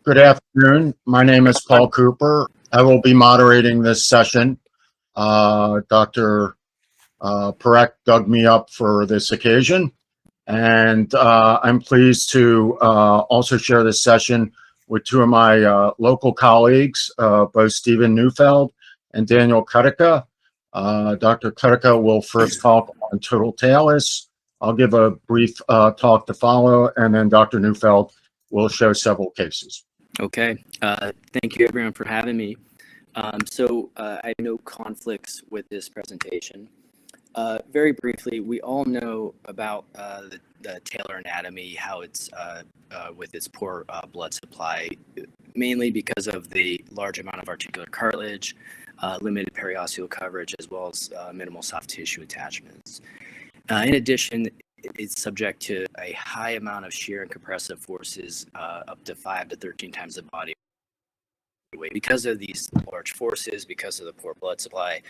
Good afternoon. My name is Paul Cooper. I will be moderating this session. Dr. Parekh dug me up for this occasion, and I'm pleased to also share this session with two of my local colleagues, both Stephen Neufeld and Daniel Cuttica. Dr. Cuttica will first talk on total talus. I'll give a brief talk to follow, and then Dr. Neufeld will show several cases. Okay, thank you everyone for having me. I have no conflicts with this presentation. Very briefly, we all know about the talar anatomy, how it's with its poor blood supply, mainly because of the large amount of articular cartilage, limited periosteal coverage, as well as minimal soft tissue attachments. In addition, it's subject to a high amount of shear and compressive forces, up to 5 to 13 times the body weight. Because of these large forces, because of the poor blood supply,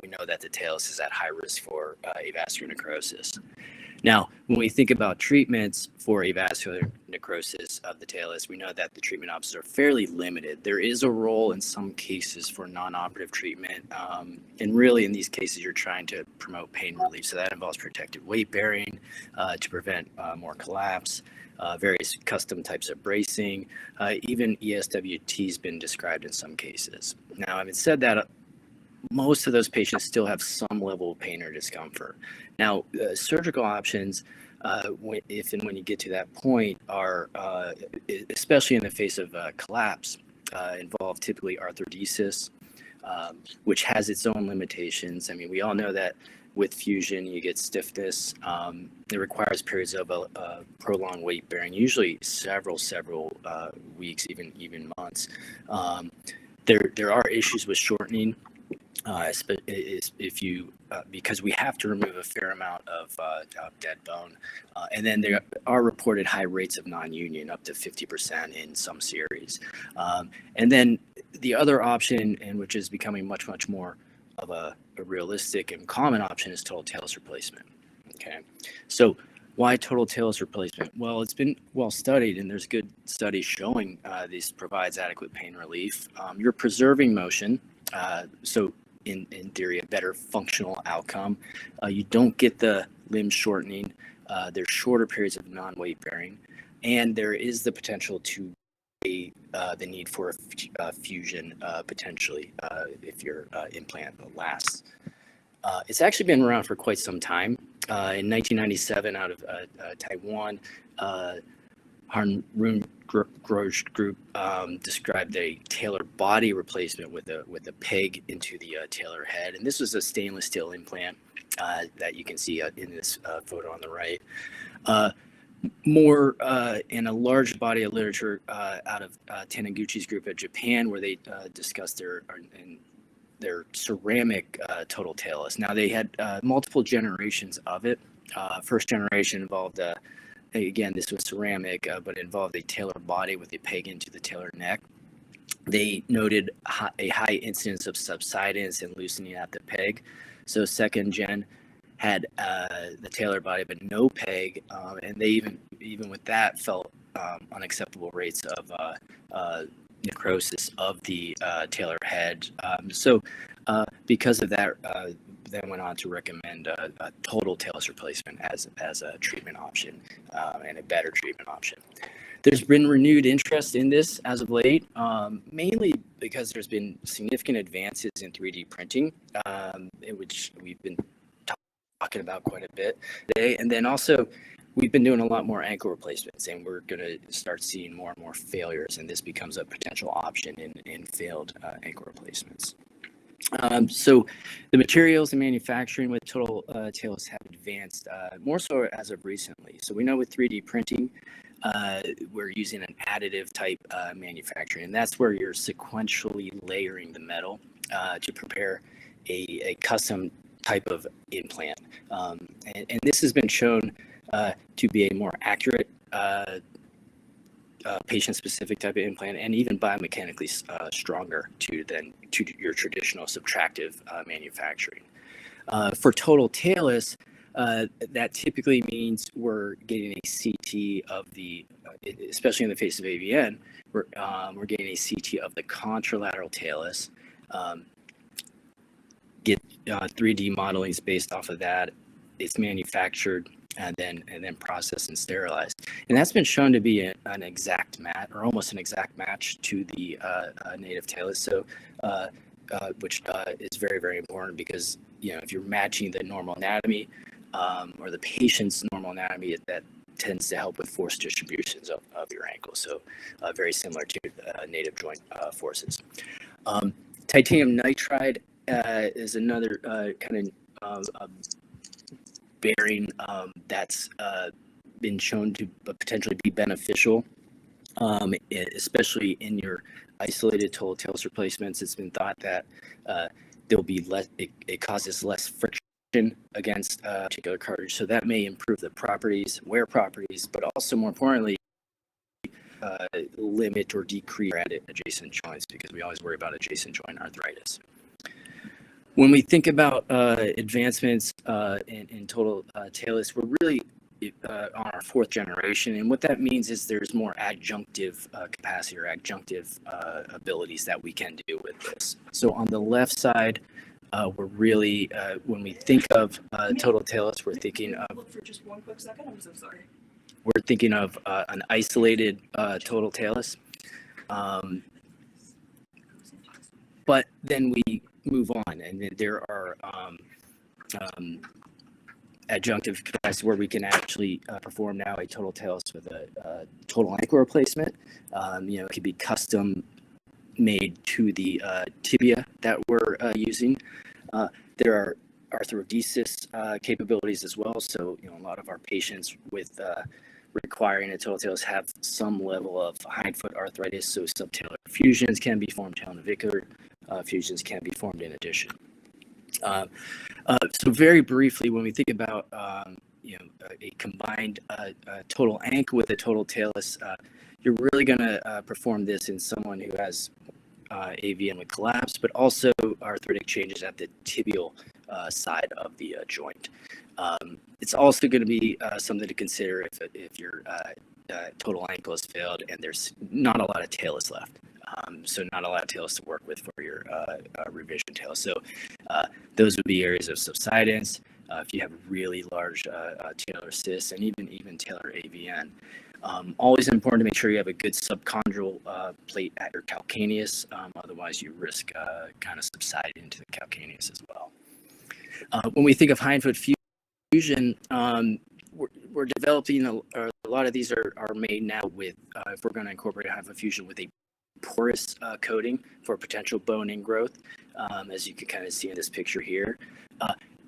we know that the talus is at high risk for avascular necrosis. Now, when we think about treatments for avascular necrosis of the talus, we know that the treatment options are fairly limited. There is a role in some cases for non-operative treatment, and really in these cases you're trying to promote pain relief. So that involves protective weight bearing to prevent more collapse, various custom types of bracing, even ESWT has been described in some cases. Now, having said that, most of those patients still have some level of pain or discomfort. Now, surgical options, if and when you get to that point, are, especially in the face of collapse, involve typically arthrodesis, which has its own limitations. I mean, we all know that with fusion, you get stiffness. It requires periods of prolonged weight bearing, usually several weeks, even months. There are issues with shortening. If you because we have to remove a fair amount of dead bone, and then there are reported high rates of non-union, up to 50% in some series. And then the other option, and which is becoming much more of a realistic and common option, is total talus replacement. Okay, so why total talus replacement? Well, it's been well studied, and there's good studies showing this provides adequate pain relief. You're preserving motion, so in theory, a better functional outcome. You don't get the limb shortening. There's shorter periods of non-weight bearing, and there is the potential to the need for a fusion potentially if your implant lasts. It's actually been around for quite some time. In 1997, out of Taiwan, Harun Groj group described a talar body replacement with a peg into the talar head, and this was a stainless steel implant that you can see in this photo on the right. More in a large body of literature out of Taniguchi's group at Japan, where they discussed their ceramic total talus. Now, they had multiple generations of it. First generation involved again, this was ceramic, but involved a talar body with a peg into the talar neck. They noted a high incidence of subsidence and loosening at the peg. So second gen had the talar body but no peg, and they even with that felt unacceptable rates of necrosis of the talar head. Because of that, then went on to recommend a total talus replacement as a treatment option and a better treatment option. There's been renewed interest in this as of late, mainly because there's been significant advances in 3D printing, which we've been talking about quite a bit today. And then also, we've been doing a lot more ankle replacements, and we're going to start seeing more and more failures, and this becomes a potential option in failed ankle replacements. So the materials and manufacturing with total talus have advanced more so as of recently. So we know with 3D printing, we're using an additive type manufacturing, and that's where you're sequentially layering the metal to prepare a custom type of implant. And this has been shown to be a more accurate patient-specific type of implant, and even biomechanically stronger to your traditional subtractive manufacturing. For total talus, that typically means we're getting a CT of the, especially in the case of AVN, we're getting a CT of the contralateral talus. Get 3D modelings based off of that. It's manufactured and then processed and sterilized, and that's been shown to be an exact match, or almost an exact match, to the native talus. So, which is very, very important, because if you're matching the normal anatomy or the patient's normal anatomy, that tends to help with force distributions of your ankle. So, very similar to native joint forces. Titanium nitride is another kind of bearing that's been shown to potentially be beneficial, especially in your isolated total talus replacements. It's been thought that there'll be less, it causes less friction against particular cartilage, so that may improve the properties, wear properties, but also more importantly, limit or decrease adjacent joints, because we always worry about adjacent joint arthritis. When we think about advancements in total talus, we're really on our 4th generation, and what that means is there's more adjunctive capacity or adjunctive abilities that we can do with this. So on the left side, we're really, when we think of total talus, we're thinking of, for just one quick second, I'm so sorry. We're thinking of an isolated total talus. But then we move on, and there are adjunctive capacity where we can actually perform now a total talus with a total ankle replacement. It could be custom made to the tibia that we're using. There are arthrodesis capabilities as well. So, a lot of our patients with requiring a total talus have some level of hindfoot arthritis. So subtalar fusions can be formed, talus-navicular fusions can be formed in addition. So very briefly, when we think about a combined total ankle with a total talus, you're really going to perform this in someone who has AVN with collapse, but also arthritic changes at the tibial side of the joint. It's also going to be something to consider if your total ankle has failed and there's not a lot of talus left. So not a lot of talus to work with for your revision talus. So those would be areas of subsidence. If you have really large talar cysts and even talar AVN. Always important to make sure you have a good subchondral plate at your calcaneus. Otherwise, you risk kind of subsiding into the calcaneus as well. When we think of hindfoot fusion, we're developing a lot of these are made now with, if we're going to incorporate hindfoot fusion, with a porous coating for potential bone ingrowth, as you can kind of see in this picture here.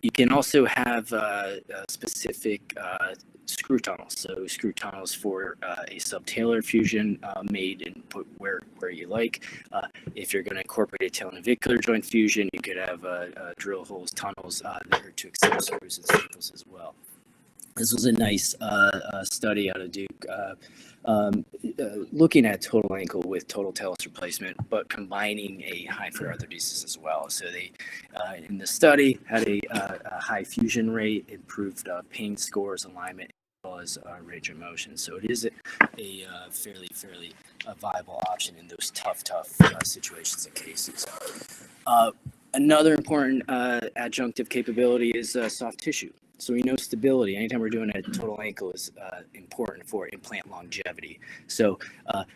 You can also have specific screw tunnels. So screw tunnels for a subtalar fusion made and put where you like. If you're going to incorporate a talus-navicular joint fusion, you could have drill holes, tunnels there to accept screws and staples as well. This was a nice study out of Duke looking at total ankle with total talus replacement, but combining a hindfoot arthrodesis as well. So they, in the study, had a high fusion rate, improved pain scores, alignment, as well as range of motion. So it is a fairly viable option in those tough situations and cases. Another important adjunctive capability is soft tissue. So we know stability. Anytime we're doing a total ankle is important for implant longevity. So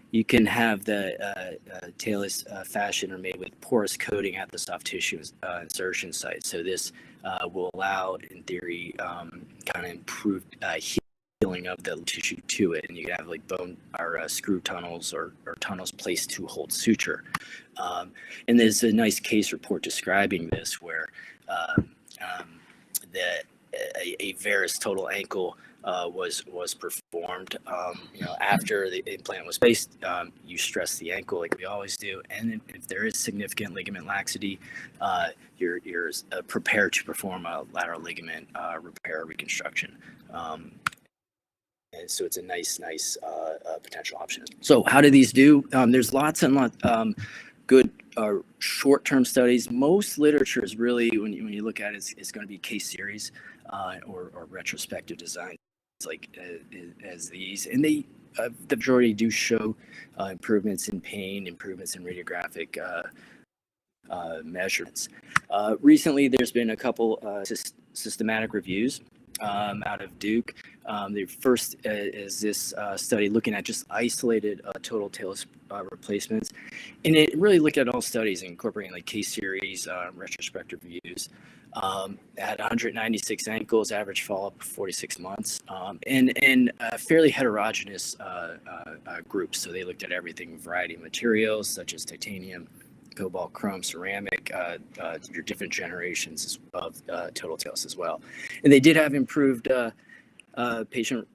you can have the talus fashion or made with porous coating at the soft tissue insertion site. So this will allow, in theory, kind of improved healing of the tissue to it, and you can have like bone or screw tunnels or tunnels placed to hold suture. And there's a nice case report describing this where a varus total ankle was performed. After the implant was placed, you stress the ankle like we always do, and if there is significant ligament laxity, you're prepared to perform a lateral ligament repair reconstruction. And so it's a nice potential option. So how do these do? There's lots and lots good short-term studies. Most literature is really, when you look at it, is going to be case series. or retrospective designs like as these, and they the majority do show improvements in pain, improvements in radiographic measurements. Recently, there's been a couple systematic reviews out of Duke. The first is this study looking at just isolated total talus replacements, and it really looked at all studies incorporating like case series, retrospective reviews. At 196 ankles, average follow-up 46 months, and fairly heterogeneous groups. So they looked at everything, variety of materials such as titanium, cobalt, chrome, ceramic, your different generations of total talus as well. And they did have improved patient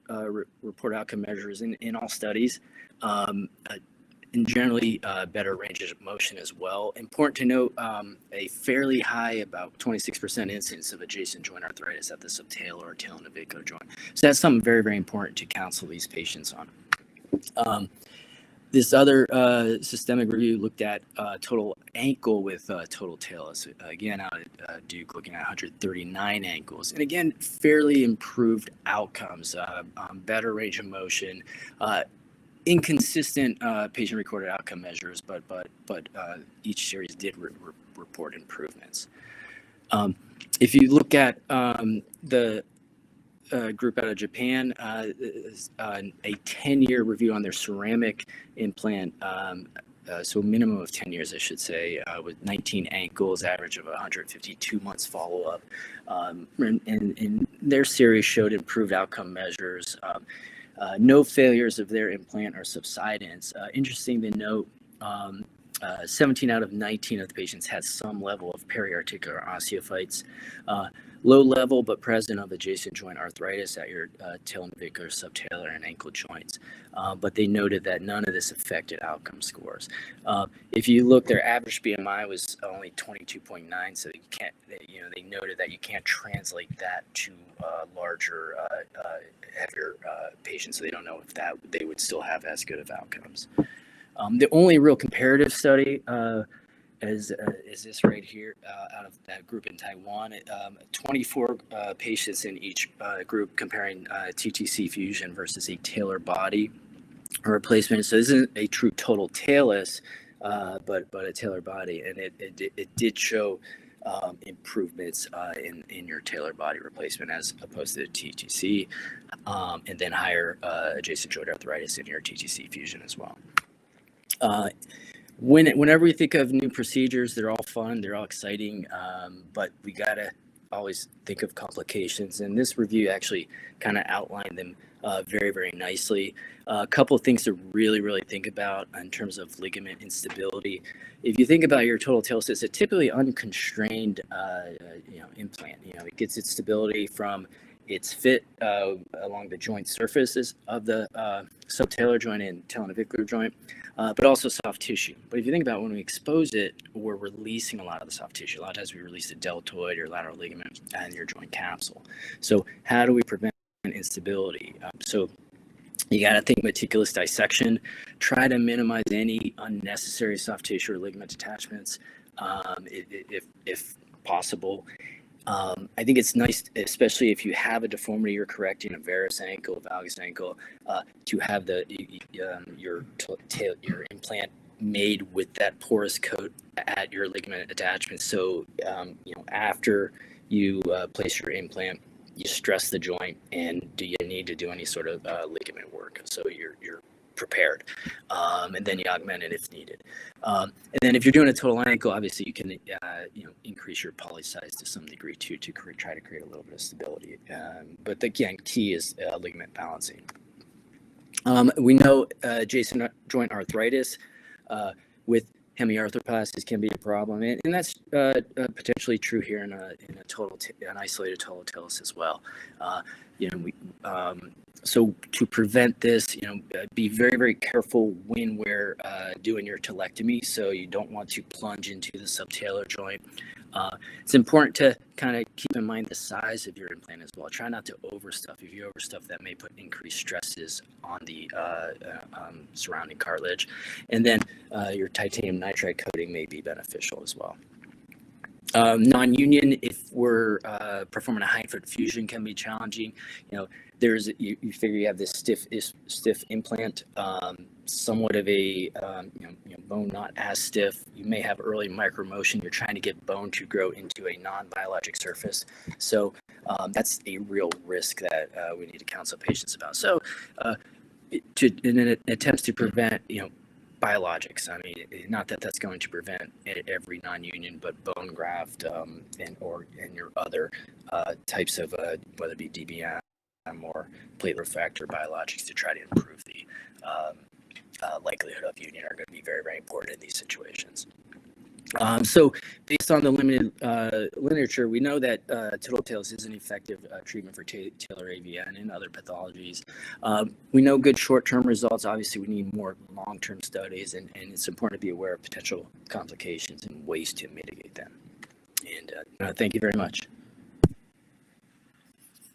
report outcome measures in all studies, and generally better ranges of motion as well. Important to note, a fairly high, about 26% incidence of adjacent joint arthritis at the subtalar or tailnavicular joint. So that's something very, very important to counsel these patients on. This other systemic review looked at total ankle with total talus. Again, out at Duke, looking at 139 ankles. And again, fairly improved outcomes, better range of motion, inconsistent patient-recorded outcome measures, but each series did report improvements. If you look at the group out of Japan, a 10-year review on their ceramic implant, so a minimum of 10 years, I should say, with 19 ankles, average of 152 months follow-up. And their series showed improved outcome measures, no failures of their implant or subsidence. Interesting to note, 17 out of 19 of the patients had some level of periarticular osteophytes, low level but present of adjacent joint arthritis at your tailnavicular, subtalar, and ankle joints. But they noted that none of this affected outcome scores. If you look, their average BMI was only 22.9, so you can't, they noted that you can't translate that to larger, heavier patients, so they don't know if that they would still have as good of outcomes. The only real comparative study is this right here out of that group in Taiwan. 24 patients in each group comparing TTC fusion versus a talar body replacement. So this isn't a true total talus, but a talar body, and it did show improvements in your talar body replacement as opposed to the TTC, and then higher adjacent joint arthritis in your TTC fusion as well. Whenever we think of new procedures, they're all fun, they're all exciting, but we gotta always think of complications. And this review actually kind of outlined them very, very nicely. A couple of things to really think about in terms of ligament instability. If you think about your total talus, it's a typically unconstrained implant. It gets its stability from its fit along the joint surfaces of the subtalar joint and tailnavicular joint, but also soft tissue. But if you think about when we expose it, we're releasing a lot of the soft tissue. A lot of times we release the deltoid or lateral ligament and your joint capsule. So how do we prevent instability? So you got to think meticulous dissection. Try to minimize any unnecessary soft tissue or ligament attachments if possible. I think it's nice, especially if you have a deformity you're correcting, a varus ankle, a valgus ankle, to have your implant made with that porous coat at your ligament attachment. So after you place your implant, you stress the joint, and do you need to do any sort of ligament work? So you're prepared, and then you augment it if needed. And then if you're doing a total ankle, obviously you can increase your poly size to some degree too, to try to create a little bit of stability. But again, key is ligament balancing. We know adjacent joint arthritis with hemiarthroplasties can be a problem, and that's potentially true here in an isolated total talus as well. So to prevent this, be very, very careful when we're doing your talectomy. So you don't want to plunge into the subtalar joint. It's important to kind of keep in mind the size of your implant as well. Try not to overstuff. If you overstuff, that may put increased stresses on the surrounding cartilage. And then your titanium nitride coating may be beneficial as well. Non-union, if we're performing a hindfoot fusion, can be challenging. You figure you have this stiff implant, somewhat of a bone not as stiff. You may have early micromotion. You're trying to get bone to grow into a non-biologic surface. So that's a real risk that we need to counsel patients about. So in attempts to prevent, biologics. I mean, not that that's going to prevent every non-union, but bone graft and your other types of whether it be DBM or platelet factor biologics to try to improve the likelihood of union are going to be very, very important in these situations. So based on the limited literature, we know that total talus is an effective treatment for talar AVN and other pathologies. We know good short-term results. Obviously, we need more long-term studies, and it's important to be aware of potential complications and ways to mitigate them. And thank you very much.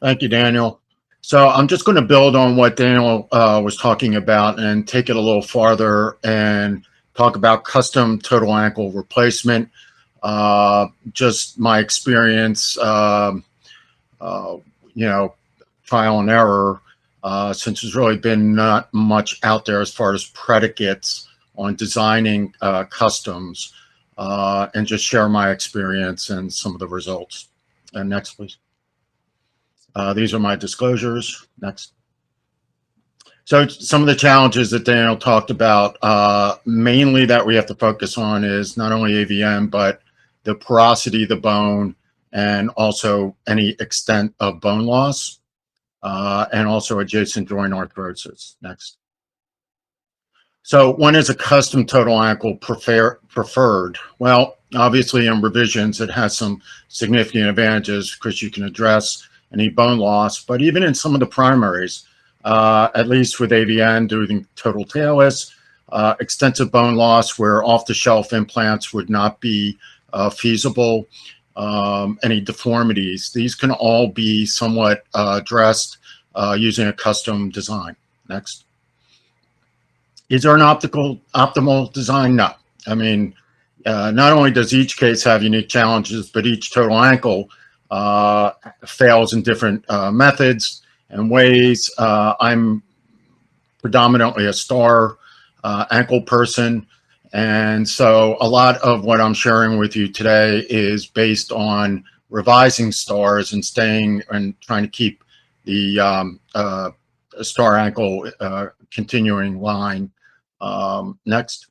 Thank you, Daniel. So I'm just going to build on what Daniel was talking about and take it a little farther and talk about custom total ankle replacement. Just my experience, trial and error, since there's really been not much out there as far as predicates on designing customs, and just share my experience and some of the results. And next, please. These are my disclosures. Next. So some of the challenges that Daniel talked about, mainly that we have to focus on is not only AVM, but the porosity of the bone and also any extent of bone loss, and also adjacent joint arthrosis. Next. So when is a custom total ankle preferred? Well, obviously in revisions, it has some significant advantages because you can address any bone loss, but even in some of the primaries, at least with AVN doing total talus, extensive bone loss where off-the-shelf implants would not be feasible, any deformities. These can all be somewhat addressed using a custom design. Next. Is there an optimal design? No. I mean, not only does each case have unique challenges, but each total ankle fails in different methods and ways. I'm predominantly a star ankle person, and so a lot of what I'm sharing with you today is based on revising stars and staying and trying to keep the star ankle continuing line. Next.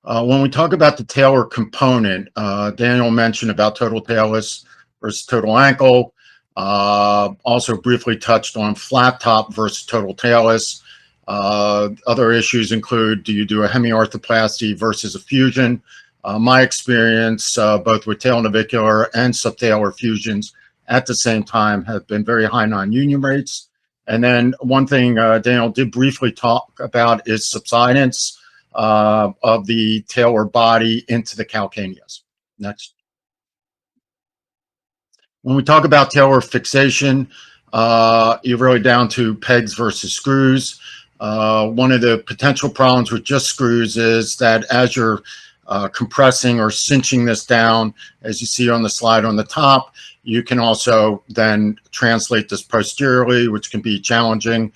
When we talk about the talar component, Daniel mentioned about total talus versus total ankle. Also briefly touched on flat top versus total talus. Other issues include, do you do a hemiarthroplasty versus a fusion? My experience, both with tailnavicular and subtalar fusions at the same time, have been very high non-union rates. And then one thing Daniel did briefly talk about is subsidence of the talar body into the calcaneus. Next. When we talk about talar fixation, you're really down to pegs versus screws. One of the potential problems with just screws is that as you're compressing or cinching this down, as you see on the slide on the top, you can also then translate this posteriorly, which can be challenging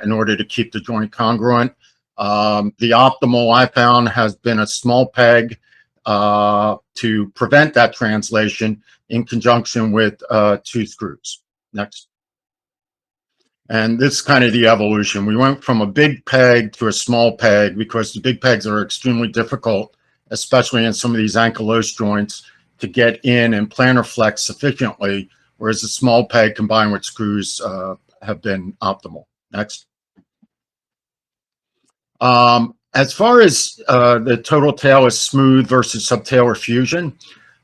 in order to keep the joint congruent. The optimal I found has been a small peg to prevent that translation in conjunction with 2 screws. Next. And this is kind of the evolution. We went from a big peg to a small peg because the big pegs are extremely difficult, especially in some of these ankylosed joints, to get in and plantar flex sufficiently, whereas the small peg combined with screws have been optimal. Next. As far as the total talus smooth versus subtalar fusion,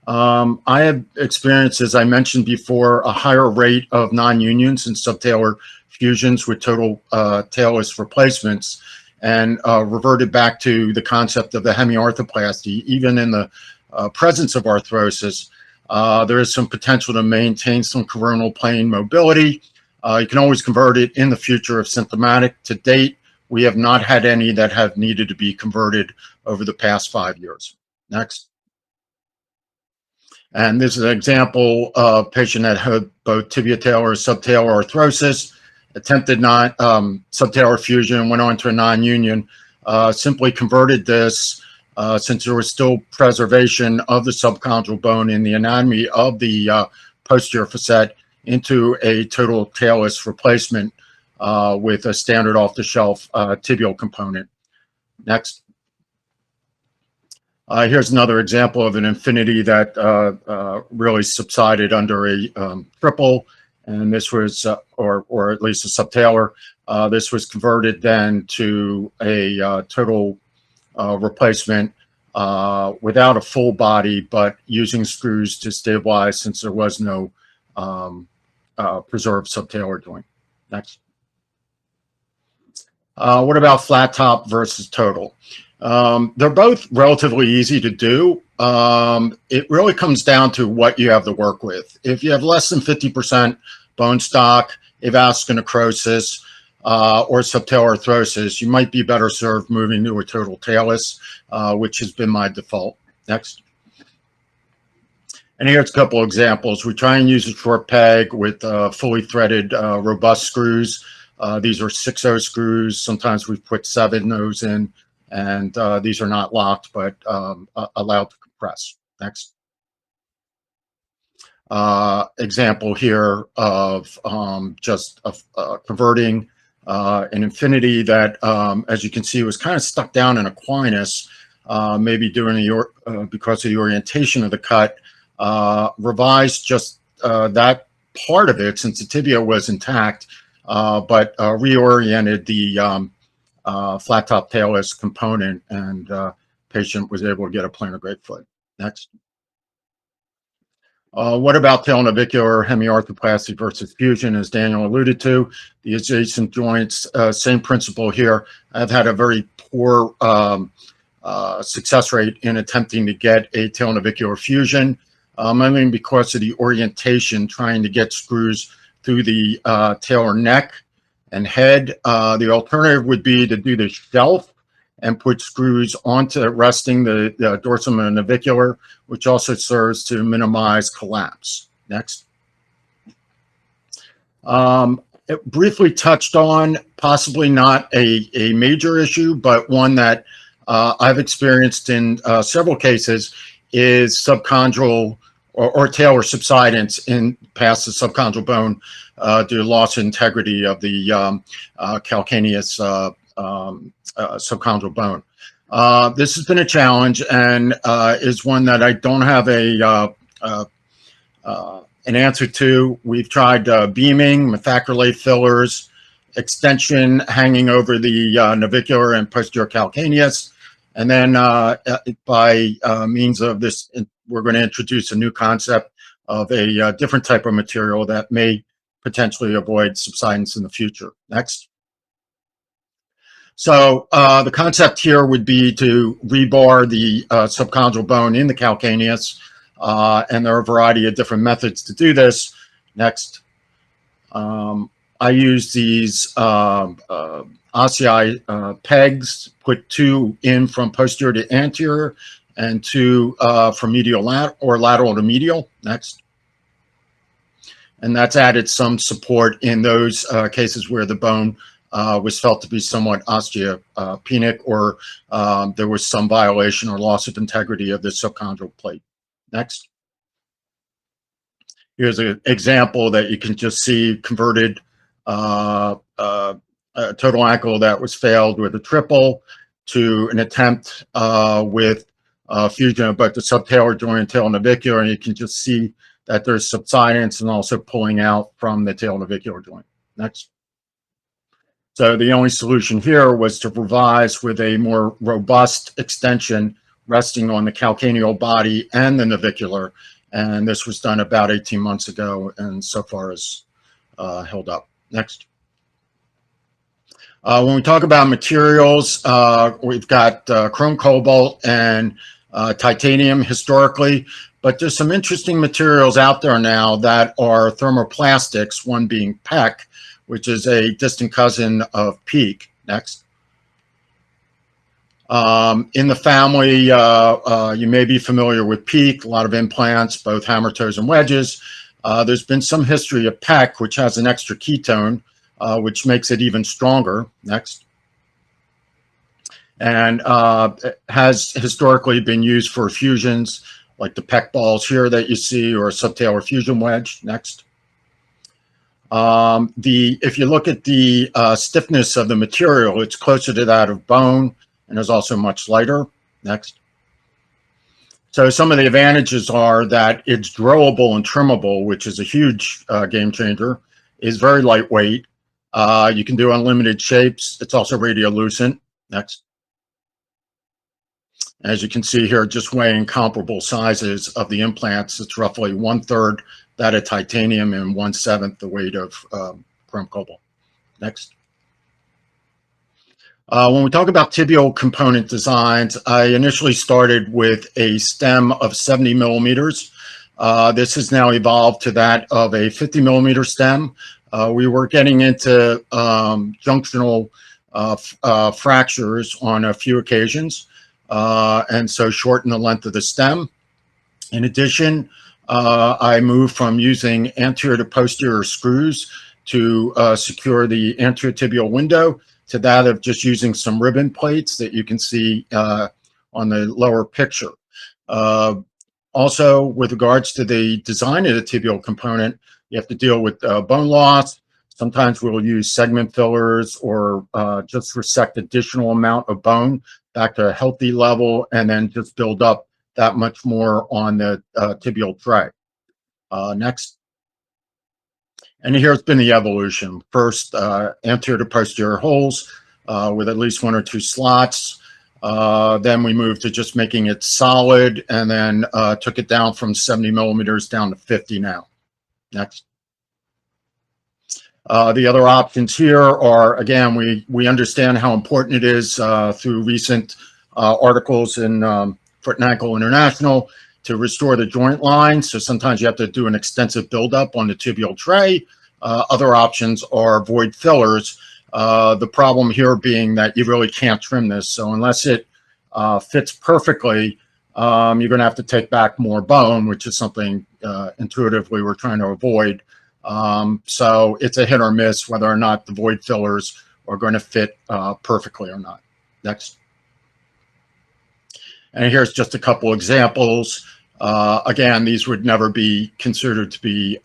I have experienced, as I mentioned before, a higher rate of non-unions and subtalar fusions with total talus replacements, and reverted back to the concept of the hemiarthroplasty. Even in the presence of arthrosis, there is some potential to maintain some coronal plane mobility. You can always convert it in the future if symptomatic. To date, we have not had any that have needed to be converted over the past 5 years. Next. And this is an example of a patient that had both tibia-talar or subtalar arthrosis, attempted subtalar fusion, went on to a non-union, simply converted this since there was still preservation of the subchondral bone in the anatomy of the posterior facet into a total talus replacement with a standard off-the-shelf tibial component. Next. Here's another example of an infinity that really subsided under a triple, and this was, or at least a subtalar. This was converted then to a total replacement without a full body, but using screws to stabilize since there was no preserved subtalar joint. Next. What about flat top versus total? They're both relatively easy to do. It really comes down to what you have to work with. If you have less than 50% bone stock, avascular necrosis, or subtalar arthrosis, you might be better served moving to a total talus, which has been my default. Next. And here's a couple examples. We try and use a short peg with fully threaded, robust screws. These are 6/0 screws. Sometimes we've put 7/0s in, and these are not locked, but allowed to compress. Next. Example here of just converting an infinity that, as you can see, was kind of stuck down in Aquinas, maybe during the because of the orientation of the cut. Revised just that part of it since the tibia was intact, but reoriented the flat top talus component, and patient was able to get a plantar grade foot. Next. What about talanavicular hemiarthroplasty versus fusion, as Daniel alluded to? The adjacent joints, same principle here. I've had a very poor success rate in attempting to get a talanavicular fusion, mainly because of the orientation, trying to get screws through the talar neck and head. The alternative would be to do the shelf and put screws onto resting the dorsum and navicular, which also serves to minimize collapse. Next. It briefly touched on, possibly not a major issue, but one that I've experienced in several cases, is subchondral or talar subsidence in past the subchondral bone due to loss of integrity of the calcaneus subchondral bone. This has been a challenge and is one that I don't have an answer to. We've tried beaming, methacrylate fillers, extension hanging over the navicular and posterior calcaneus, and then by means of this, we're going to introduce a new concept of a different type of material that may potentially avoid subsidence in the future. Next. So the concept here would be to rebar the subchondral bone in the calcaneus, and there are a variety of different methods to do this. Next. I use these OSSI pegs, put 2 in from posterior to anterior and 2 from medial or lateral to medial. Next. And that's added some support in those cases where the bone was felt to be somewhat osteopenic, or there was some violation or loss of integrity of the subchondral plate. Next. Here's an example that you can just see converted a total ankle that was failed with a triple to an attempt with fusion of both the subtalar joint and talanavicular, and you can just see that there's subsidence and also pulling out from the talanavicular joint. Next. So the only solution here was to revise with a more robust extension resting on the calcaneal body and the navicular. And this was done about 18 months ago and so far has held up. Next. When we talk about materials, we've got chrome cobalt and titanium historically, but there's some interesting materials out there now that are thermoplastics, one being PEC, which is a distant cousin of PEEK. Next. In the family, you may be familiar with PEEK, a lot of implants, both hammer toes and wedges. There's been some history of PEC, which has an extra ketone, which makes it even stronger. Next. And has historically been used for fusions, like the PEC balls here that you see, or a subtalar fusion wedge. Next. If you look at the stiffness of the material, it's closer to that of bone and is also much lighter. Next. So some of the advantages are that it's drawable and trimmable, which is a huge game changer. Is very lightweight. You can do unlimited shapes. It's also radiolucent. Next. As you can see here, just weighing comparable sizes of the implants, it's roughly 1/3 that of titanium and 1/7 the weight of chrome cobalt. Next. When we talk about tibial component designs, I initially started with a stem of 70 millimeters. This has now evolved to that of a 50 millimeter stem. We were getting into junctional fractures on a few occasions, and so shorten the length of the stem. In addition, I moved from using anterior to posterior screws to secure the anterior tibial window to that of just using some ribbon plates that you can see on the lower picture. Also, with regards to the design of the tibial component, you have to deal with bone loss. Sometimes we'll use segment fillers or just resect additional amount of bone back to a healthy level and then just build up that much more on the tibial tray. Next. And here's been the evolution. First, anterior to posterior holes with at least 1 or 2 slots. Then we moved to just making it solid and then took it down from 70 millimeters down to 50 now. Next. The other options here are, again, we understand how important it is through recent articles in Foot and Ankle International to restore the joint line. So sometimes you have to do an extensive buildup on the tibial tray. Other options are void fillers. The problem here being that you really can't trim this. So unless it fits perfectly, you're going to have to take back more bone, which is something intuitively we're trying to avoid. So it's a hit or miss whether or not the void fillers are going to fit perfectly or not. Next. And here's just a couple examples. Again, these would never be considered to be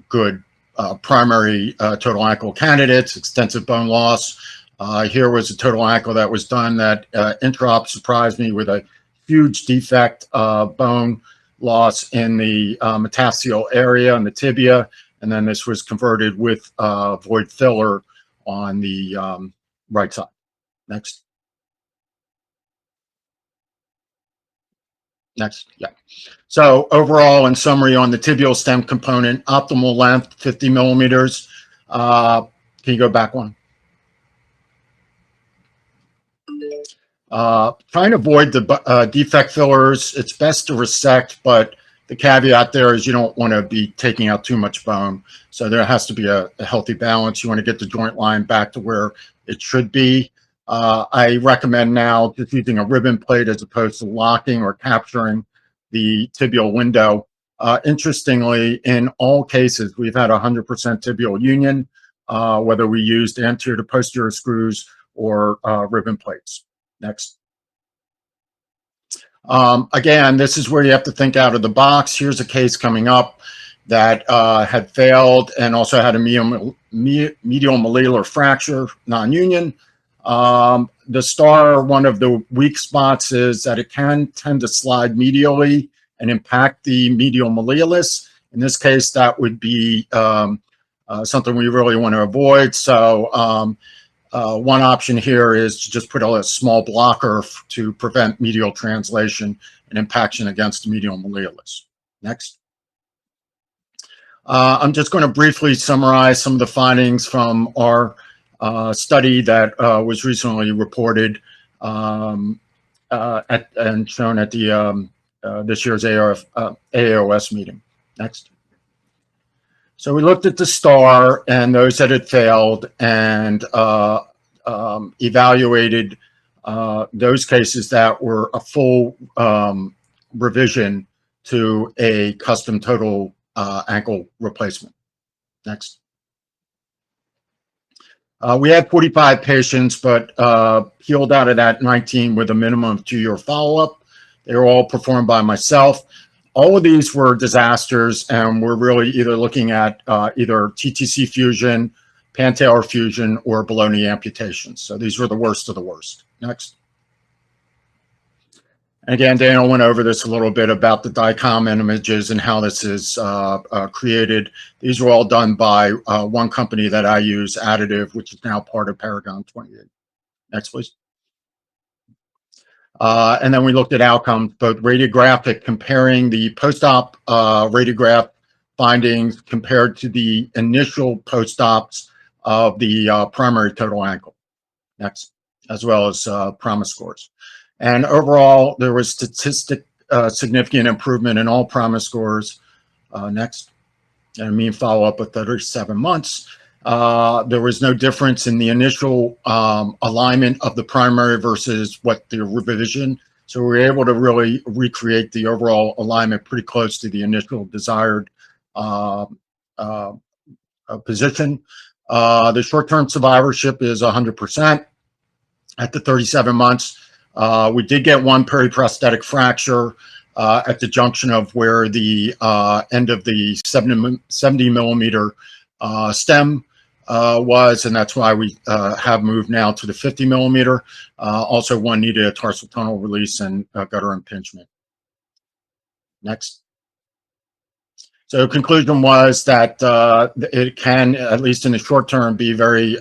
good primary total ankle candidates, extensive bone loss. Here was a total ankle that was done that intraop surprised me with a huge defect bone loss in the metaphyseal area and the tibia. And then this was converted with void filler on the right side. Next. Next, yeah. So overall, in summary, on the tibial stem component, optimal length, 50 millimeters. Can you go back one? Trying to avoid the defect fillers. It's best to resect, but the caveat there is you don't want to be taking out too much bone. So there has to be a healthy balance. You want to get the joint line back to where it should be. I recommend now just using a ribbon plate as opposed to locking or capturing the tibial window. Interestingly, in all cases, we've had 100% tibial union, whether we used anterior to posterior screws or ribbon plates. Next. Again, this is where you have to think out of the box. Here's a case coming up that had failed and also had a medial malleolar fracture, non-union. The star, one of the weak spots is that it can tend to slide medially and impact the medial malleolus. In this case, that would be something we really want to avoid. So one option here is to just put a small blocker to prevent medial translation and impaction against the medial malleolus. Next. I'm just going to briefly summarize some of the findings from our study that was recently reported and shown at the this year's AAOS meeting. Next. So we looked at the star and those that had failed and evaluated those cases that were a full revision to a custom total ankle replacement. Next. We had 45 patients, but healed out of that 19 with a minimum of 2-year follow-up. They were all performed by myself. All of these were disasters, and we're really either looking at either TTC fusion, pantalar fusion, or below-knee amputations. So these were the worst of the worst. Next. Again, Daniel went over this a little bit about the DICOM images and how this is created. These were all done by one company that I use, Adjunctive, which is now part of Paragon 28. Next, please. And then we looked at outcomes, both radiographic, comparing the post-op radiograph findings compared to the initial post-ops of the primary total ankle. Next, as well as PROMIS scores. And overall, there was significant improvement in all PROMIS scores. Next, and a mean follow-up of 37 months. There was no difference in the initial alignment of the primary versus what the revision. So we were able to really recreate the overall alignment pretty close to the initial desired position. The short-term survivorship is 100% at the 37 months. We did get one periprosthetic fracture at the junction of where the end of the 70 millimeter stem was, and that's why we have moved now to the 50 millimeter. Also, one needed a tarsal tunnel release and gutter impingement. Next. So conclusion was that it can, at least in the short term, be very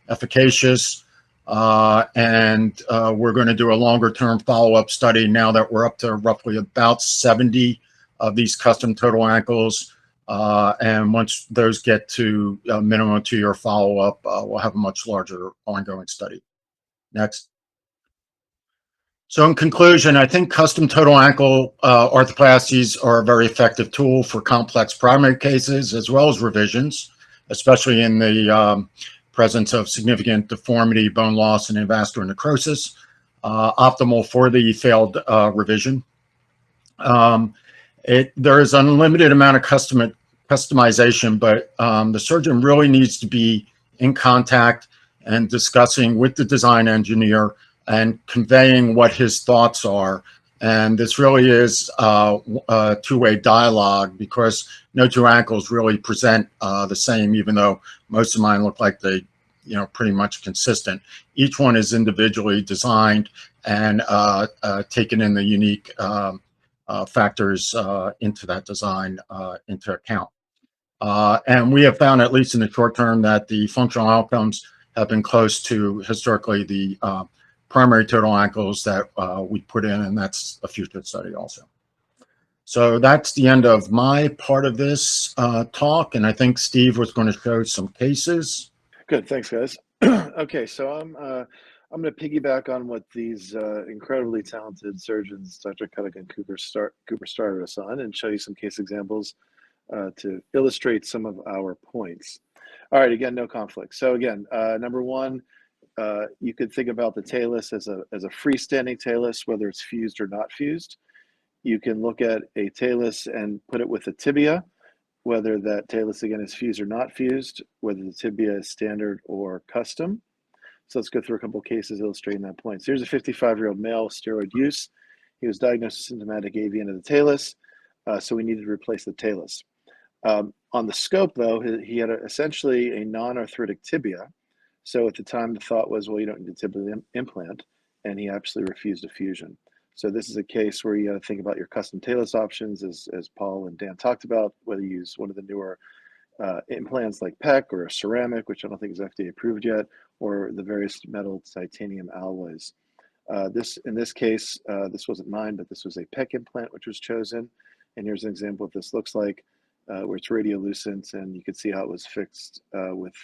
efficacious. And we're going to do a longer term follow-up study now that we're up to roughly about 70 of these custom total ankles. And once those get to a minimum 2-year follow-up, we'll have a much larger ongoing study. Next. So in conclusion, I think custom total ankle arthroplasties are a very effective tool for complex primary cases as well as revisions, especially in the presence of significant deformity, bone loss, and avascular necrosis, optimal for the failed revision. There is an unlimited amount of customization, but the surgeon really needs to be in contact and discussing with the design engineer and conveying what his thoughts are. And this really is a two-way dialogue, because no two ankles really present the same, even though most of mine look like they, pretty much consistent. Each one is individually designed and taken in the unique factors into that design into account. And we have found, at least in the short term, that the functional outcomes have been close to historically the primary total ankles that we put in, and that's a future study also. So that's the end of my part of this talk, and I think Steve was going to show some cases. Good, thanks, guys. Okay, so I'm going to piggyback on what these incredibly talented surgeons, Dr. Cuttica and Cooper, started us on, and show you some case examples to illustrate some of our points. All right, again, no conflict. So again, number one, you could think about the talus as a freestanding talus, whether it's fused or not fused. You can look at a talus and put it with a tibia, whether that talus again is fused or not fused, whether the tibia is standard or custom. So let's go through a couple of cases illustrating that point. So here's a 55-year-old male with steroid use. He was diagnosed with symptomatic AV end of the talus, so we needed to replace the talus. On the scope, though, he had essentially a non-arthritic tibia. So at the time, the thought was, well, you don't need a tibia implant, and he absolutely refused a fusion. So this is a case where you got to think about your custom talus options, as Paul and Dan talked about, whether you use one of the newer implants like PEC or a ceramic, which I don't think is FDA approved yet, or the various metal titanium alloys. In this case, this wasn't mine, but this was a PEC implant which was chosen. And here's an example of what this looks like, where it's radiolucent, and you can see how it was fixed with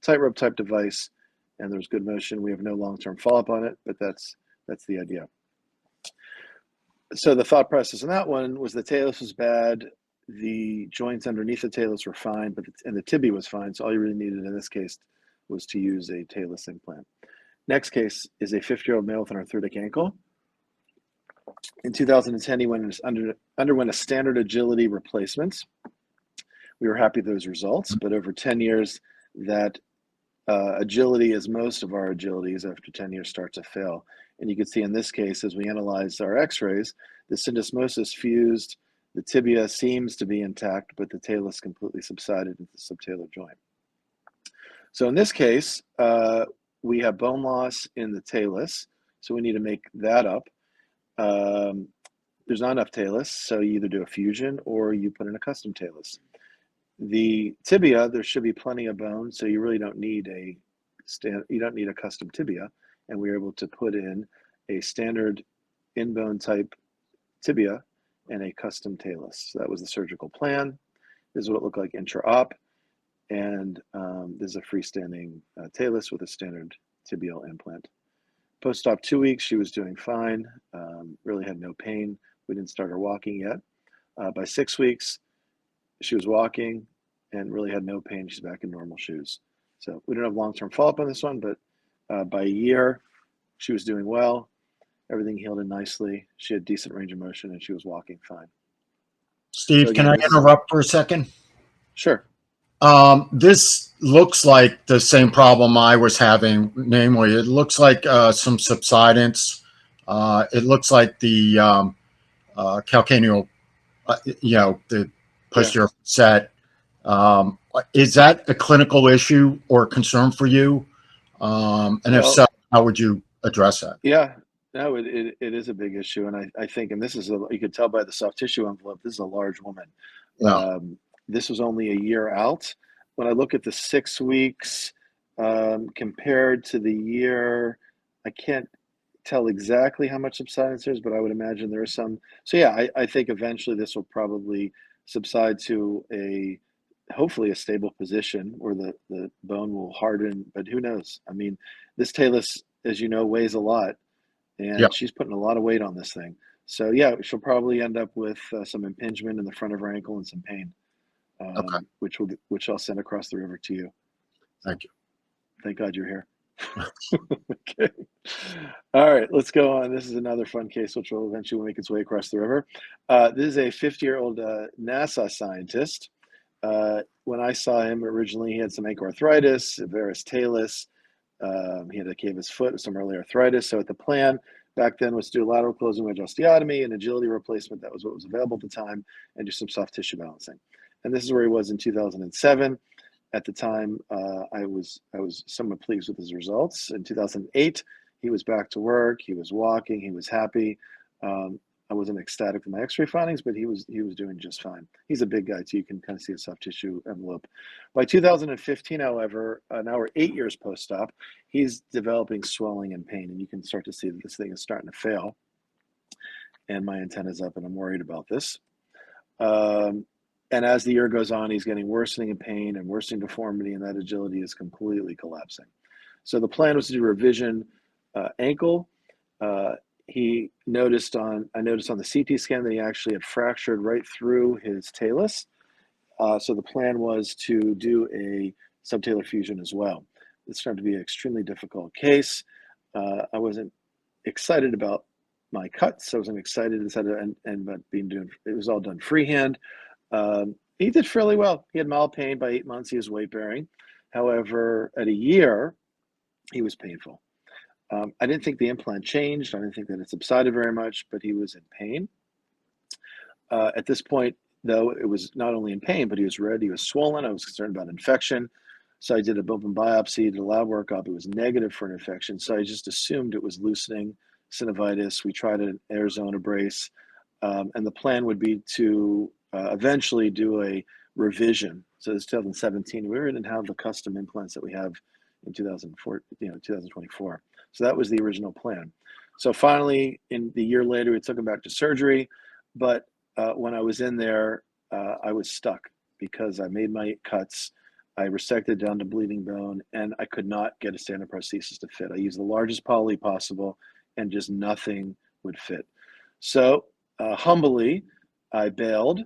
tightrope type device, and there's good motion. We have no long-term follow-up on it, but that's the idea. So the thought process on that one was the talus was bad, the joints underneath the talus were fine, and the tibia was fine. So all you really needed in this case was to use a talus implant. Next case is a 50-year-old male with an arthritic ankle. In 2010, he underwent a standard agility replacement. We were happy with those results, but over 10 years, that agility, as most of our agilities after 10 years, start to fail. And you can see in this case, as we analyzed our x-rays, the syndesmosis fused, the tibia seems to be intact, but the talus completely subsided into the subtalar joint. So in this case, we have bone loss in the talus, so we need to make that up. There's not enough talus, so you either do a fusion or you put in a custom talus. The tibia, there should be plenty of bone, so you really don't need a custom tibia, and we were able to put in a standard in-bone type tibia and a custom talus. So that was the surgical plan. This is what it looked like intra-op, and this is a freestanding talus with a standard tibial implant. Post-op 2 weeks, she was doing fine, really had no pain. We didn't start her walking yet. By 6 weeks, she was walking and really had no pain. She's back in normal shoes. So we don't have long-term follow-up on this one, but by a year, she was doing well. Everything healed in nicely. She had decent range of motion and she was walking fine. Steve, So can again, I interrupt for a second? Sure. This looks like the same problem I was having, namely, it looks like some subsidence. It looks like the calcaneal, the posterior set. Is that a clinical issue or concern for you? And if so, how would you address that? Yeah, no, it is a big issue. And I think, and this is, you could tell by the soft tissue envelope, this is a large woman. Yeah. This was only a year out. When I look at the 6 weeks compared to the year, I can't tell exactly how much subsidence there is, but I would imagine there is some. So yeah, I think eventually this will probably subside to hopefully a stable position where the bone will harden, but who knows? I mean, this talus, as you know, weighs a lot, and she's putting a lot of weight on this thing. So yeah, she'll probably end up with some impingement in the front of her ankle and some pain. Which I'll send across the river to you. Thank you. Thank God you're here. Okay. All right, let's go on. This is another fun case, which will eventually make its way across the river. This is a 50-year-old NASA scientist. When I saw him originally, he had some ankle arthritis, a varus talus. He had a cavus foot with some early arthritis. So the plan back then was to do a lateral closing wedge osteotomy and agility replacement. That was what was available at the time, and do some soft tissue balancing. And this is where he was in 2007. At the time, I was somewhat pleased with his results. In 2008, he was back to work. He was walking. He was happy. I wasn't ecstatic with my X-ray findings, but he was doing just fine. He's a big guy too. You can kind of see a soft tissue envelope. By 2015, however, now we're 8 years post-op, he's developing swelling and pain, and you can start to see that this thing is starting to fail. And my antenna's up, and I'm worried about this. And as the year goes on, he's getting worsening in pain and worsening deformity, and that agility is completely collapsing. So the plan was to do revision ankle. I noticed on the CT scan that he actually had fractured right through his talus. So the plan was to do a subtalar fusion as well. It's starting to be an extremely difficult case. I wasn't excited about my cuts. I wasn't excited it was all done freehand. He did fairly well. He had mild pain. By 8 months, he was weight bearing. However, at a year, he was painful. I didn't think the implant changed. I didn't think that it subsided very much, but he was in pain. At this point, though, it was not only in pain, but he was red, he was swollen. I was concerned about infection. So I did a open biopsy, did a lab workup. It was negative for an infection. So I just assumed it was loosening synovitis. We tried an Arizona brace. And the plan would be to eventually do a revision. So this is 2017. We didn't have the custom implants that we have in 2024. So that was the original plan. So finally, in the year later, we took him back to surgery. But when I was in there, I was stuck because I made my cuts. I resected down to bleeding bone, and I could not get a standard prosthesis to fit. I used the largest poly possible, and just nothing would fit. So humbly, I bailed,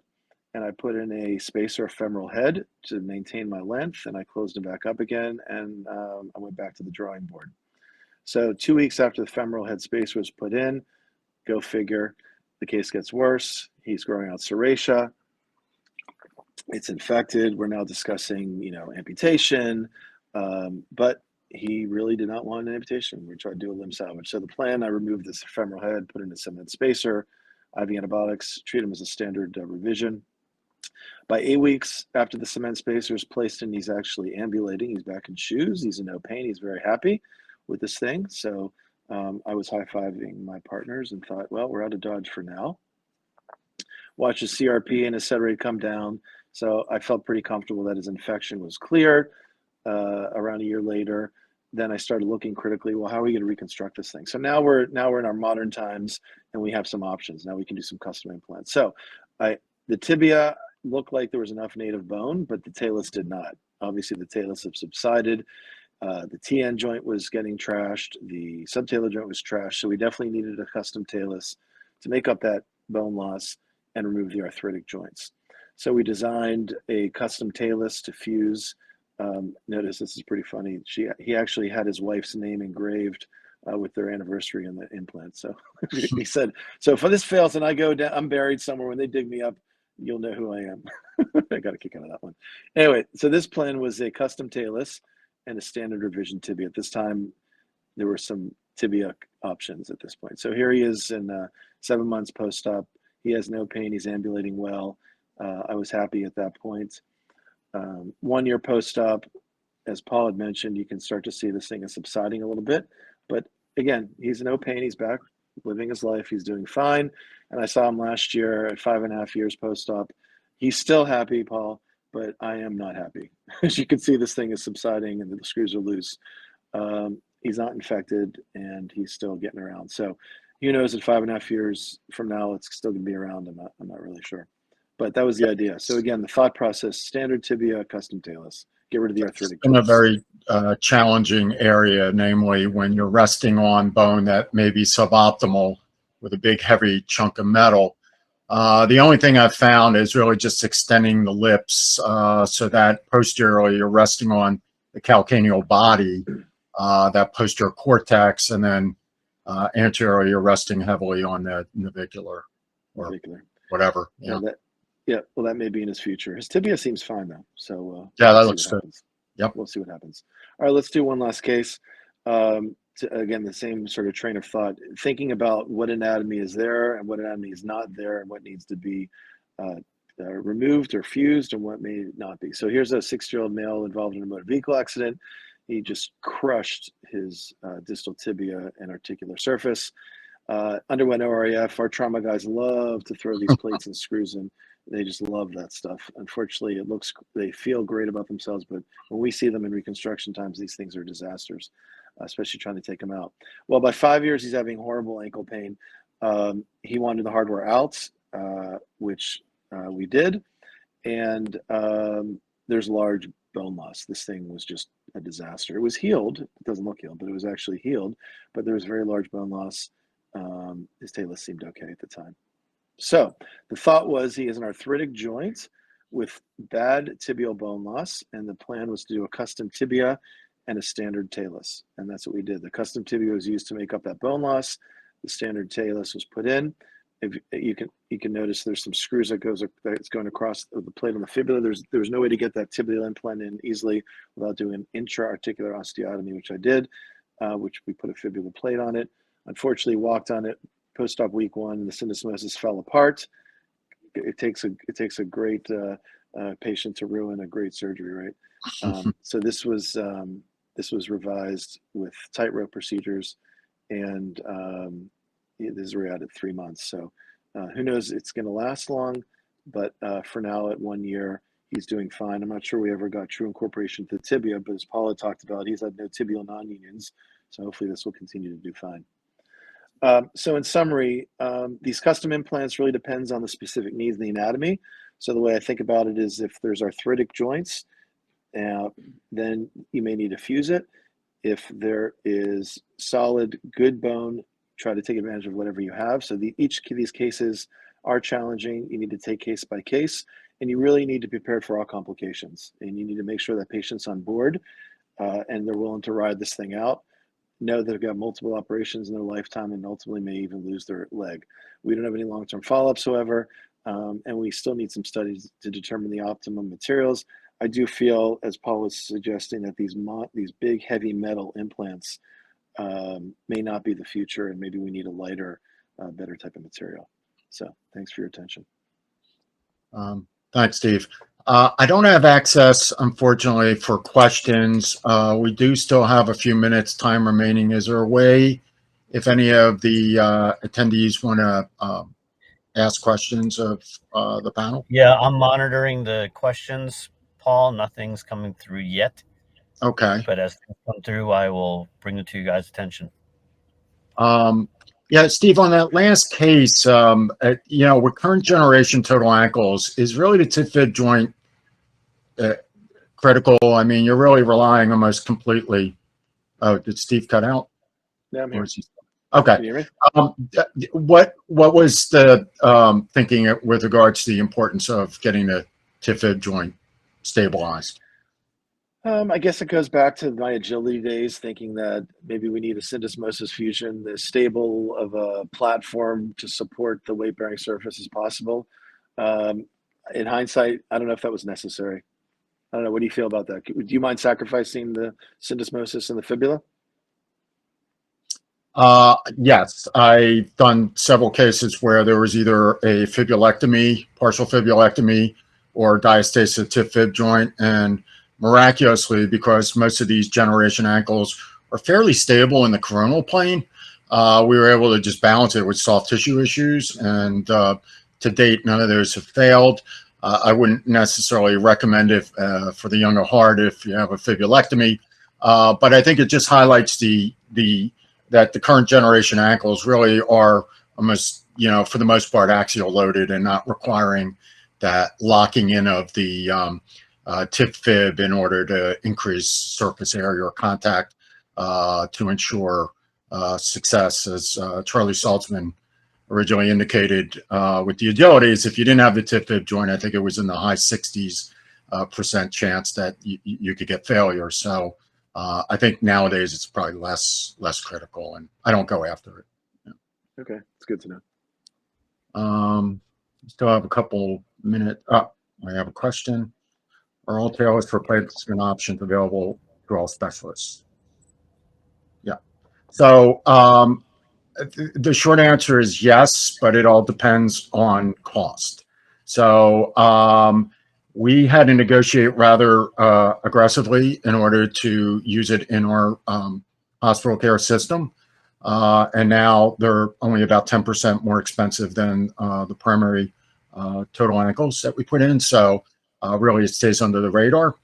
and I put in a spacer femoral head to maintain my length, and I closed it back up again, and I went back to the drawing board. So 2 weeks after the femoral head spacer was put in, go figure, the case gets worse. He's growing out serratia. It's infected. We're now discussing, amputation, but he really did not want an amputation. We tried to do a limb salvage. So the plan, I removed this femoral head, put in a cement spacer, IV antibiotics, treat him as a standard revision. By 8 weeks after the cement spacer is placed in, he's actually ambulating. He's back in shoes. He's in no pain. He's very happy with this thing. So I was high-fiving my partners and thought, well, we're out of Dodge for now. Watched his CRP and his set rate come down. So I felt pretty comfortable that his infection was cleared. Around a year later, then I started looking critically, well, how are we going to reconstruct this thing? So now we're in our modern times, and we have some options. Now we can do some custom implants. So the tibia looked like there was enough native bone, but the talus did not. Obviously, the talus have subsided. The TN joint was getting trashed. The subtalar joint was trashed. So we definitely needed a custom talus to make up that bone loss and remove the arthritic joints. So we designed a custom talus to fuse. Notice this is pretty funny. He actually had his wife's name engraved with their anniversary in the implant. So he said, so if this fails and I go down, I'm buried somewhere. When they dig me up, you'll know who I am. I got a kick out of that one. Anyway, so this plan was a custom talus and a standard revision tibia. At this time, there were some tibia options at this point. So here he is in 7 months post-op. He has no pain. He's ambulating well. I was happy at that point. 1 year post-op, as Paul had mentioned, you can start to see this thing is subsiding a little bit. But again, he's in no pain. He's back living his life. He's doing fine. And I saw him last year at 5.5 years post-op. He's still happy, Paul, but I am not happy. As you can see, this thing is subsiding and the screws are loose. He's not infected and he's still getting around. So who knows, at 5.5 years from now, it's still going to be around. I'm not really sure. But that was the idea. So again, the thought process, standard tibia, custom talus, get rid of the arthritic In a joints. very challenging area, namely when you're resting on bone that may be suboptimal with a big heavy chunk of metal. The only thing I've found is really just extending the lips so that posteriorly you're resting on the calcaneal body, that posterior cortex, and then anteriorly you're resting heavily on the navicular or whatever. Yeah. Well, that may be in his future. His tibia seems fine though. So yeah, that looks good. Yep. We'll see what happens. All right, let's do one last case. Again, the same sort of train of thought, thinking about what anatomy is there and what anatomy is not there and what needs to be removed or fused and what may not be. So here's a 60-year-old male involved in a motor vehicle accident. He just crushed his distal tibia and articular surface. Underwent ORAF. Our trauma guys love to throw these plates and screws in. They just love that stuff. Unfortunately, they feel great about themselves, but when we see them in reconstruction times, these things are disasters, especially trying to take them out. Well, by 5 years, he's having horrible ankle pain. He wanted the hardware out, which we did. And there's large bone loss. This thing was just a disaster. It was healed. It doesn't look healed, but it was actually healed. But there was very large bone loss. His talus seemed okay at the time. So the thought was he has an arthritic joint with bad tibial bone loss, and the plan was to do a custom tibia and a standard talus, and that's what we did. The custom tibia was used to make up that bone loss. The standard talus was put in. If you can notice there's some screws that's going across the plate on the fibula. There's no way to get that tibial implant in easily without doing an intra-articular osteotomy, which I did, which we put a fibula plate on it. Unfortunately, walked on it post-op week 1, the syndesmosis fell apart. It takes a great patient to ruin a great surgery, right? So this was revised with tightrope procedures, and this is at 3 months. So who knows? It's going to last long, but for now, at 1 year, he's doing fine. I'm not sure we ever got true incorporation to the tibia, but as Paula talked about, he's had no tibial non-unions, so hopefully this will continue to do fine. So in summary, these custom implants really depends on the specific needs of the anatomy. So the way I think about it is if there's arthritic joints, then you may need to fuse it. If there is solid, good bone, try to take advantage of whatever you have. So each of these cases are challenging. You need to take case by case, and you really need to be prepared for all complications. And you need to make sure that patient's on board and they're willing to ride this thing out. know they've got multiple operations in their lifetime and ultimately may even lose their leg. We don't have any long-term follow-ups, however, and we still need some studies to determine the optimum materials. I do feel, as Paul was suggesting, that these big heavy metal implants may not be the future, and maybe we need a lighter, better type of material. So thanks for your attention. Thanks, Steve. I don't have access, unfortunately, for questions. We do still have a few minutes time remaining. Is there a way, if any of the attendees want to ask questions of the panel? Yeah, I'm monitoring the questions, Paul. Nothing's coming through yet, Okay. but as things come through, I will bring it to you guys' attention. Yeah, Steve, on that last case, you know, with current generation total ankles, is really the tib fib joint critical? I mean, you're really relying almost completely. Oh, did Steve cut out? Yeah, I'm here. Okay. Can you hear me? What was the thinking with regards to the importance of getting the tib fib joint stabilized? I guess it goes back to my agility days, thinking that maybe we need a syndesmosis fusion, as stable of a platform to support the weight-bearing surface as possible. In hindsight, I don't know if that was necessary. I don't know. What do you feel about that? Do you mind sacrificing the syndesmosis and the fibula? Yes, I've done several cases where there was either a fibulectomy, partial fibulectomy, or diastasis of tib fib joint, and miraculously, because most of these generation ankles are fairly stable in the coronal plane, we were able to just balance it with soft tissue issues, and to date, none of those have failed. I wouldn't necessarily recommend it for the young of heart if you have a fibulectomy, but I think it just highlights that the current generation ankles really are almost, you know, for the most part, axial loaded and not requiring that locking in of the tib fib in order to increase surface area or contact to ensure success, as Charlie Saltzman originally indicated with the agilities. If you didn't have the tib fib joint, I think it was in the high 60% chance that you could get failure. So I think nowadays it's probably less critical, and I don't go after it. Yeah. Okay, it's good to know. Still have a couple minutes. I have a question. Are all Talus replacement options available to all specialists? Yeah. So the short answer is yes, but it all depends on cost. So we had to negotiate rather aggressively in order to use it in our hospital care system. And now they're only about 10% more expensive than the primary total ankles that we put in. So really it stays under the radar.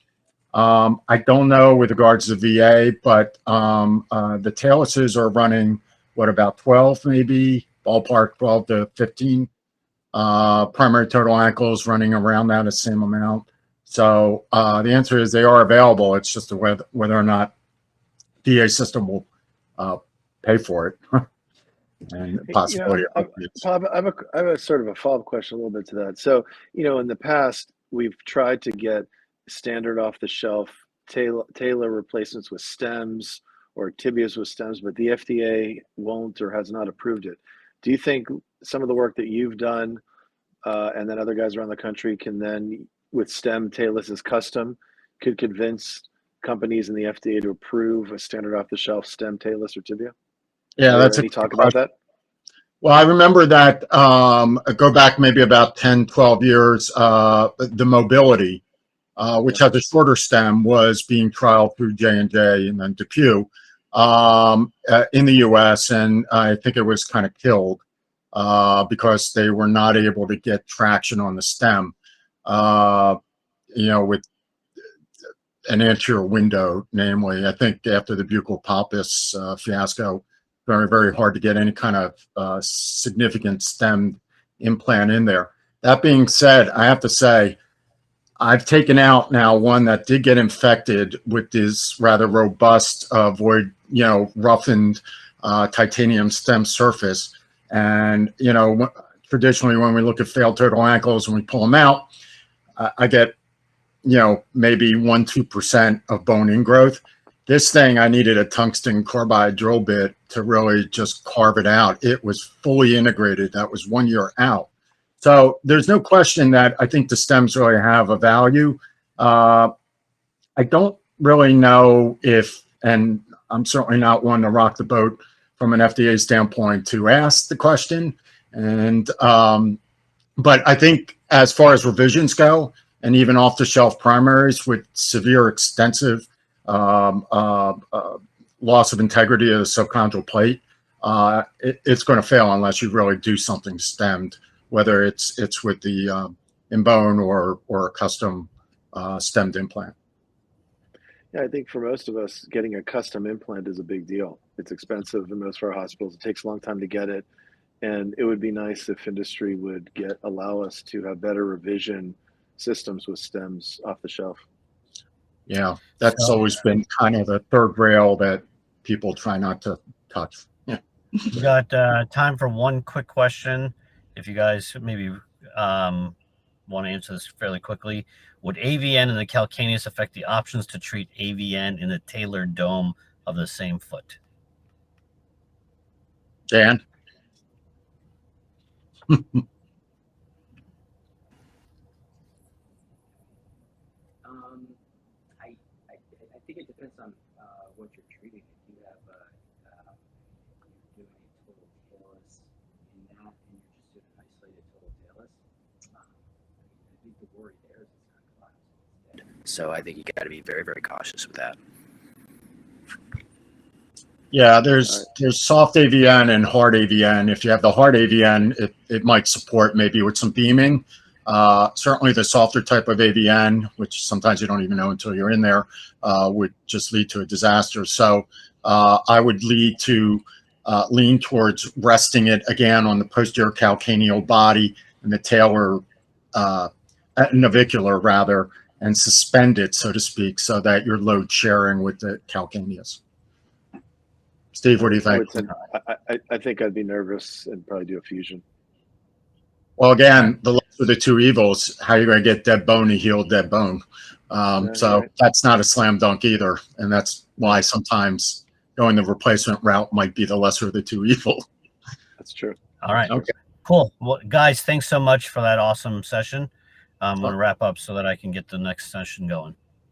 I don't know with regards to VA, but the Taluses are running, what, about 12 maybe, ballpark 12 to 15. Primary total ankles running around that the same amount. So the answer is they are available. It's just whether or not VA system will pay for it. And possibility. You know, Bob, I have a sort of a follow-up question a little bit to that. So, you know, in the past, we've tried to get standard off-the-shelf talar replacements with stems or tibias with stems, but the FDA won't or has not approved it. Do you think some of the work that you've done and then other guys around the country can then, with stem talus as custom, could convince companies in the FDA to approve a standard off-the-shelf stem talus or tibia? Yeah, that's any talk about that? Well, I remember that, go back maybe about 10, 12 years, the mobility, which has a shorter stem, was being trialed through J&J and then DePuy in the US. And I think it was kind of killed because they were not able to get traction on the stem, you know, with an anterior window, namely. I think after the buccal palpus fiasco, very, very hard to get any kind of significant stem implant in there. That being said, I have to say, I've taken out now one that did get infected with this rather robust void, you know, roughened titanium stem surface. And, you know, traditionally when we look at failed total ankles and we pull them out, I get, you know, maybe 1-2% of bone ingrowth. This thing, I needed a tungsten carbide drill bit to really just carve it out. It was fully integrated. That was 1 year out. So there's no question that I think the stems really have a value. I don't really know if, and I'm certainly not one to rock the boat from an FDA standpoint to ask the question. And, but I think as far as revisions go, and even off the shelf primaries with severe extensive loss of integrity of the subchondral plate, it's going to fail unless you really do something stemmed, whether it's with the in bone or a custom stemmed implant. Yeah, I think for most of us, getting a custom implant is a big deal. It's expensive in most of our hospitals. It takes a long time to get it. And it would be nice if industry would allow us to have better revision systems with stems off the shelf. Yeah, that's always been kind of the third rail that people try not to touch. Yeah. We got time for one quick question. If you guys maybe want to answer this fairly quickly. Would AVN in the calcaneus affect the options to treat AVN in the talar dome of the same foot? Dan? I think it depends on what you're treating. If you have you're doing a total talus in that, and you're just doing an isolated total talus, I think the worry there is it's going to collapse. So I think you got to be very, very cautious with that. Yeah, there's soft AVN and hard AVN. If you have the hard AVN, it might support maybe with some beaming. Certainly the softer type of AVN, which sometimes you don't even know until you're in there, would just lead to a disaster. So I would lean towards resting it again on the posterior calcaneal body and the talar navicular rather, and suspend it, so to speak, so that you're load sharing with the calcaneus. Steve, what do you think? I think I'd be nervous and probably do a fusion. Well, again, the lesser of the two evils, how are you going to get dead bone to heal dead bone? So right. that's not a slam dunk either. And that's why sometimes going the replacement route might be the lesser of the two evil. That's true. All right. Okay. Cool. Well, guys, thanks so much for that awesome session. I'm going to wrap up so that I can get the next session going.